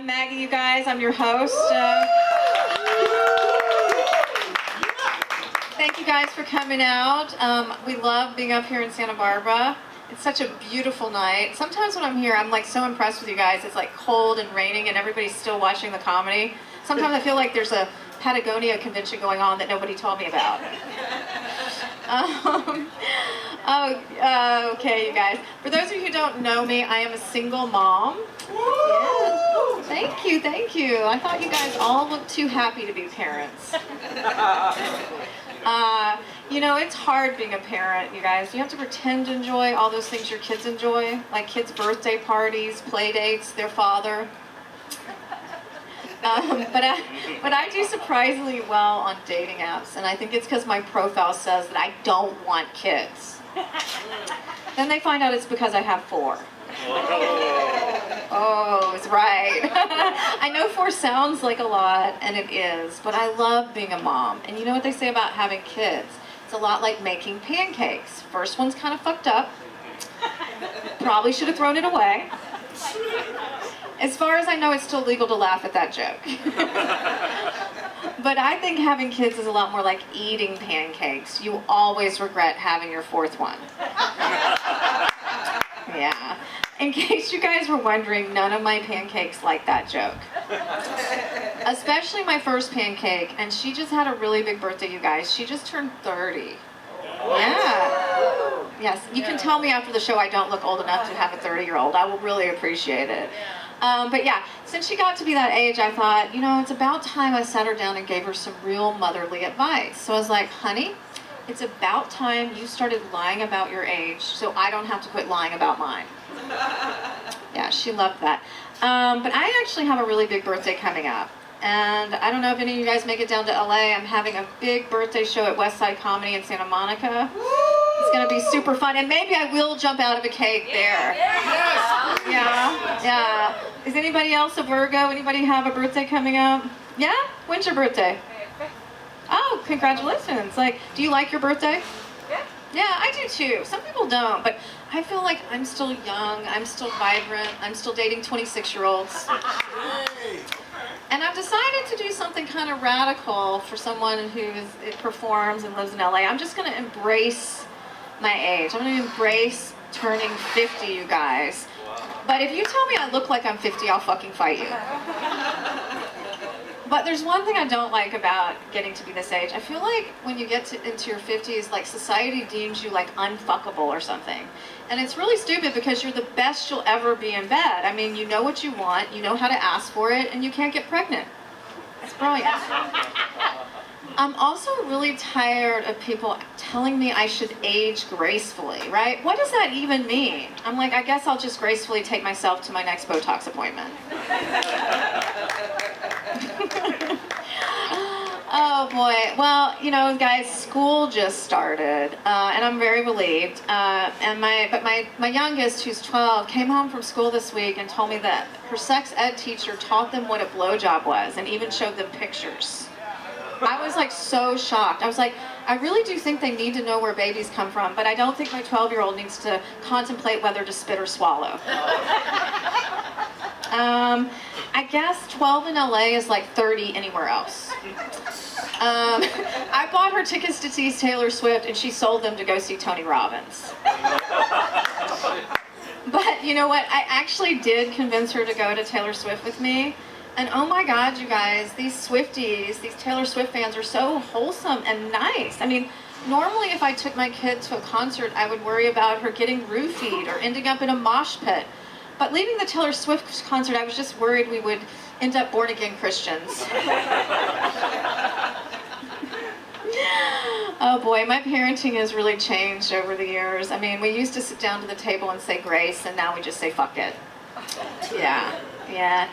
I'm Maggie, you guys. I'm your host. Thank you guys for coming out. We love being up here in Santa Barbara. It's such a beautiful night. Sometimes when I'm here, I'm like so impressed with you guys. It's like cold and raining and everybody's still watching the comedy. Sometimes I feel like there's a Patagonia convention going on that nobody told me about. Okay, you guys. For those of you who don't know me, I am a single mom. Yeah. Thank you, thank you. I thought you guys all looked too happy to be parents. You know, it's hard being a parent, you guys. You have to pretend to enjoy all those things your kids enjoy, like kids' birthday parties, play dates, their father. But I do surprisingly well on dating apps, and I think it's because my profile says that I don't want kids. Then they find out it's because I have 4. Oh, it's right. I know 4 sounds like a lot, and it is, but I love being a mom. And you know what they say about having kids? It's a lot like making pancakes. First one's kind of fucked up. Probably should have thrown it away. As far as I know, it's still legal to laugh at that joke. But I think having kids is a lot more like eating pancakes. You always regret having your 4th one. Yeah. In case you guys were wondering, none of my pancakes like that joke. Especially my first pancake, and she just had a really big birthday, you guys. She just turned 30. Yeah. Yes, you can tell me after the show I don't look old enough to have a 30-year-old. I will really appreciate it. But yeah, since she got to be that age, I thought, you know, it's about time I sat her down and gave her some real motherly advice. So I was like, honey, it's about time you started lying about your age so I don't have to quit lying about mine. Yeah, she loved that. But I actually have a really big birthday coming up. And I don't know if any of you guys make it down to LA. I'm having a big birthday show at West Side Comedy in Santa Monica. It's going to be super fun. And maybe I will jump out of a cake there. Yeah. Is anybody else a Virgo? Anybody have a birthday coming up? Yeah? When's your birthday? Oh, congratulations. Like, do you like your birthday? Yeah, I do too. Some people don't, but I feel like I'm still young, I'm still vibrant, I'm still dating 26-year-olds. And I've decided to do something kind of radical for someone who performs and lives in LA. I'm just going to embrace my age. I'm going to embrace turning 50, you guys. But if you tell me I look like I'm 50, I'll fucking fight you. But there's one thing I don't like about getting to be this age. I feel like when you get into your 50s, like society deems you like unfuckable or something. And it's really stupid because you're the best you'll ever be in bed. I mean, you know what you want, you know how to ask for it, and you can't get pregnant. It's brilliant. I'm also really tired of people telling me I should age gracefully, right? What does that even mean? I'm like, I guess I'll just gracefully take myself to my next Botox appointment. Oh boy, well, you know, guys, school just started, and I'm very relieved. And my youngest, who's 12, came home from school this week and told me that her sex ed teacher taught them what a blowjob was and even showed them pictures. I was like so shocked. I was like, I really do think they need to know where babies come from, but I don't think my 12-year-old needs to contemplate whether to spit or swallow. I guess 12 in LA is like 30 anywhere else. I bought her tickets to see Taylor Swift, and she sold them to go see Tony Robbins. But you know what? I actually did convince her to go to Taylor Swift with me. And oh my God, you guys, these Swifties, these Taylor Swift fans are so wholesome and nice. I mean, normally if I took my kid to a concert, I would worry about her getting roofied or ending up in a mosh pit. But leaving the Taylor Swift concert, I was just worried we would end up born-again Christians. Oh boy, my parenting has really changed over the years. I mean, we used to sit down to the table and say grace, and now we just say fuck it. Yeah.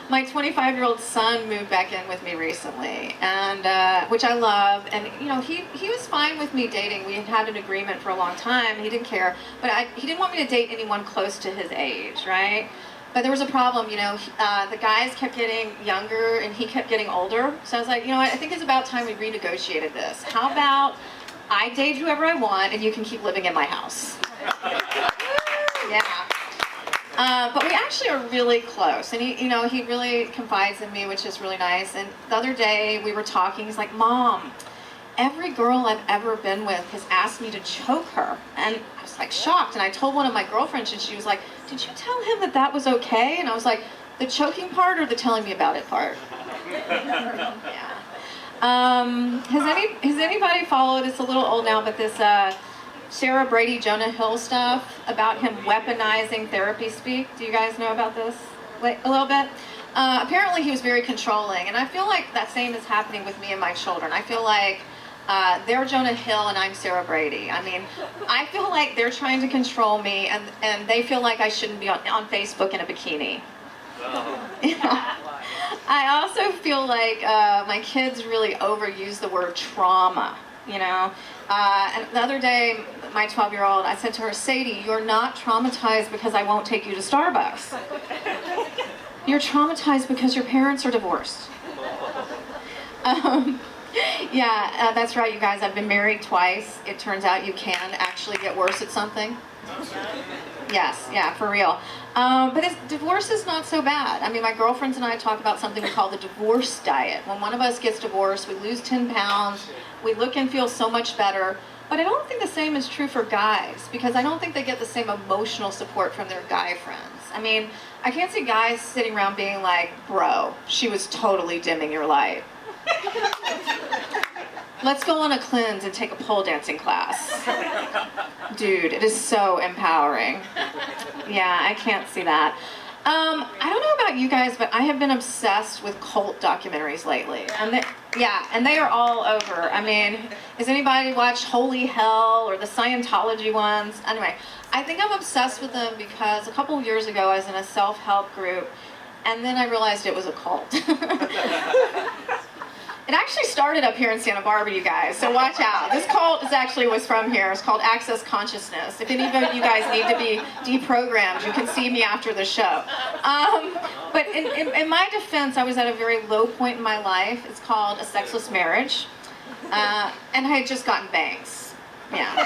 My 25-year-old son moved back in with me recently, and which I love. And you know, he was fine with me dating. We had had an agreement for a long time. He didn't care, but he didn't want me to date anyone close to his age, right? But there was a problem, you know. The guys kept getting younger, and he kept getting older. So I was like, you know what? I think it's about time we renegotiated this. How about I date whoever I want, and you can keep living in my house? Yeah. But we actually are really close, and he really confides in me, which is really nice. And the other day we were talking. He's like, "Mom, every girl I've ever been with has asked me to choke her," and I was like shocked. And I told one of my girlfriends, and she was like, "Did you tell him that was okay?" And I was like, "The choking part or the telling me about it part?" Yeah. Has anybody followed? It's a little old now, but this Sarah Brady, Jonah Hill stuff about him weaponizing therapy speak. Do you guys know about this? A little bit? Apparently he was very controlling, and I feel like that same is happening with me and my children. I feel like they're Jonah Hill and I'm Sarah Brady. I mean, I feel like they're trying to control me, and they feel like I shouldn't be on Facebook in a bikini. Yeah. I also feel like my kids really overuse the word trauma, And the other day, my 12-year-old, I said to her, "Sadie, you're not traumatized because I won't take you to Starbucks. You're traumatized because your parents are divorced." Yeah, that's right, you guys. I've been married twice. It turns out you can actually get worse at something. Yes, yeah, for real. But divorce is not so bad. I mean, my girlfriends and I talk about something we call the divorce diet. When one of us gets divorced, we lose 10 pounds, we look and feel so much better. But I don't think the same is true for guys, because I don't think they get the same emotional support from their guy friends. I mean, I can't see guys sitting around being like, "Bro, she was totally dimming your light. Let's go on a cleanse and take a pole dancing class." Dude, it is so empowering. Yeah, I can't see that. I don't know about you guys, but I have been obsessed with cult documentaries lately. And they are all over. I mean, has anybody watched Holy Hell or the Scientology ones? Anyway, I think I'm obsessed with them because a couple of years ago I was in a self-help group, and then I realized it was a cult. It actually started up here in Santa Barbara, you guys, so watch out. This cult was from here. It's called Access Consciousness. If any of you guys need to be deprogrammed, you can see me after the show. But in my defense, I was at a very low point in my life. It's called a sexless marriage. And I had just gotten bangs. Yeah.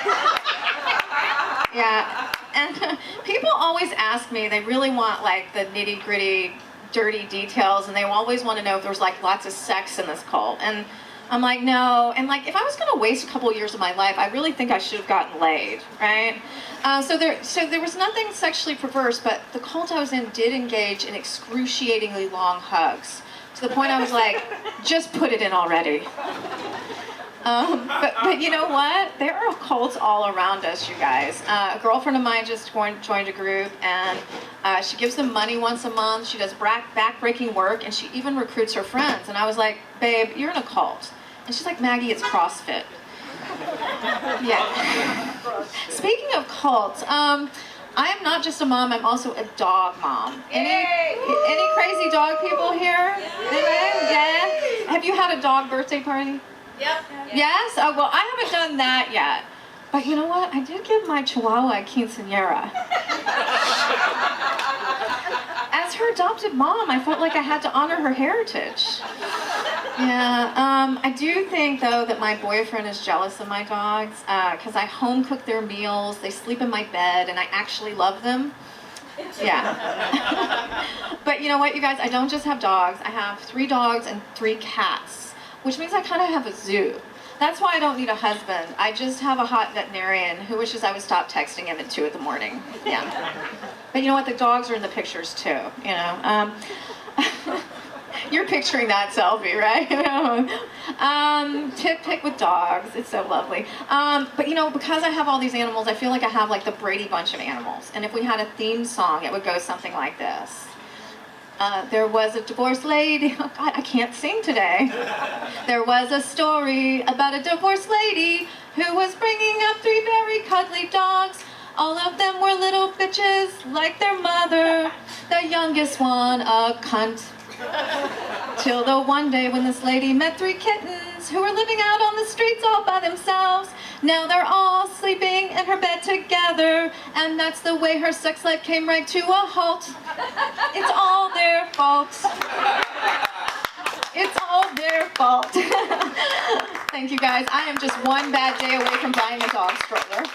Yeah. And people always ask me, they really want like the nitty-gritty dirty details, and they always want to know if there's like lots of sex in this cult, and I'm like, no. And like, if I was going to waste a couple of years of my life, I really think I should have gotten laid, right? So there was nothing sexually perverse, but the cult I was in did engage in excruciatingly long hugs, to the point I was like, just put it in already. But you know what? There are cults all around us, you guys. A girlfriend of mine just joined a group, and she gives them money once a month. She does back-breaking work, and she even recruits her friends. And I was like, "Babe, you're in a cult." And she's like, "Maggie, it's CrossFit." Yeah. Speaking of cults, I am not just a mom, I'm also a dog mom. Any crazy dog people here? Yeah. Have you had a dog birthday party? Yep. Yes? Oh, well, I haven't done that yet. But you know what? I did give my Chihuahua a quinceañera. As her adopted mom, I felt like I had to honor her heritage. Yeah, I do think, though, that my boyfriend is jealous of my dogs, because I home cook their meals, they sleep in my bed, and I actually love them. Yeah. But you know what, you guys? I don't just have dogs. I have 3 dogs and 3 cats, which means I kind of have a zoo. That's why I don't need a husband. I just have a hot veterinarian who wishes I would stop texting him at 2 in the morning. Yeah. But you know what? The dogs are in the pictures too, you know. You're picturing that selfie, right? Pick with dogs. It's so lovely. But you know, because I have all these animals, I feel like I have like the Brady Bunch of animals. And if we had a theme song, it would go something like this. There was a divorced lady. Oh God, I can't sing today. There was a story about a divorced lady who was bringing up 3 very cuddly dogs. All of them were little bitches like their mother. The youngest one a cunt. Till the one day when this lady met 3 kittens who were living out on the streets all by themselves. Now they're all sleeping in her bed together, and that's the way her sex life came right to a halt. It's all their fault. It's all their fault. Thank you guys. I am just one bad day away from buying a dog stroller.